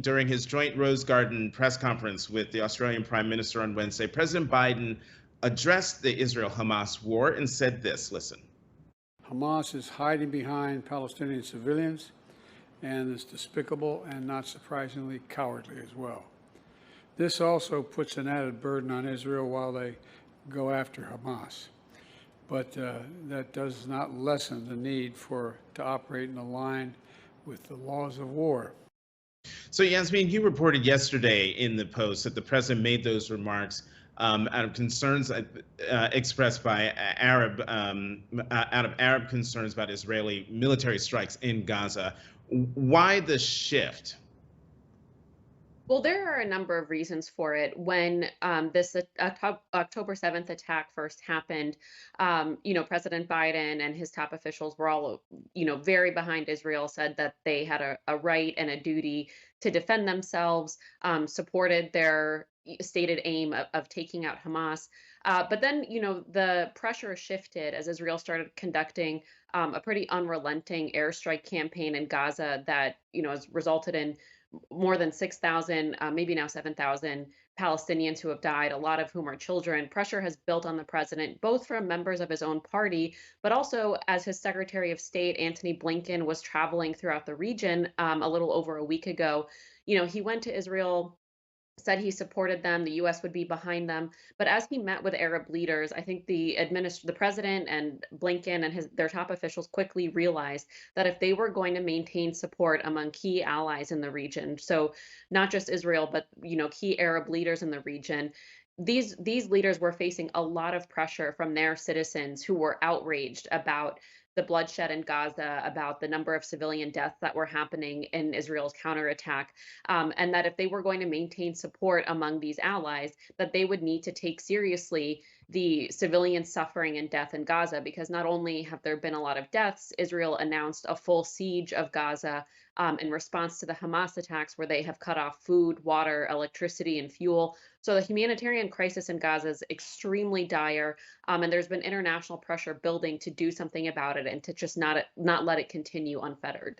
during his joint Rose Garden press conference with the Australian Prime Minister on Wednesday, President Biden addressed the Israel-Hamas war and said this, listen. Hamas is hiding behind Palestinian civilians and is despicable and, not surprisingly, cowardly as well. This also puts an added burden on Israel while they go after Hamas. But that does not lessen the need to operate in line with the laws of war. So, Yasmeen, you reported yesterday in the Post that the president made those remarks out of concerns expressed by out of Arab concerns about Israeli military strikes in Gaza. Why the shift? Well, there are a number of reasons for it. When this October 7th attack first happened, President Biden and his top officials were all, very behind Israel, said that they had a right and a duty to defend themselves, supported their stated aim of taking out Hamas. But then, the pressure shifted as Israel started conducting a pretty unrelenting airstrike campaign in Gaza that, has resulted in more than 6,000, maybe now 7,000 Palestinians who have died, a lot of whom are children. Pressure has built on the president, both from members of his own party, but also as his Secretary of State, Antony Blinken, was traveling throughout the region a little over a week ago. He went to Israel, said he supported them, the U.S. would be behind them. But as he met with Arab leaders, I think the president and Blinken and their top officials quickly realized that if they were going to maintain support among key allies in the region, so not just Israel, but key Arab leaders in the region, these leaders were facing a lot of pressure from their citizens who were outraged about the bloodshed in Gaza, about the number of civilian deaths that were happening in Israel's counterattack, and that if they were going to maintain support among these allies, that they would need to take seriously the civilian suffering and death in Gaza, because not only have there been a lot of deaths, Israel announced a full siege of Gaza in response to the Hamas attacks, where they have cut off food, water, electricity, and fuel. So the humanitarian crisis in Gaza is extremely dire, and there's been international pressure building to do something about it and to just not let it continue unfettered.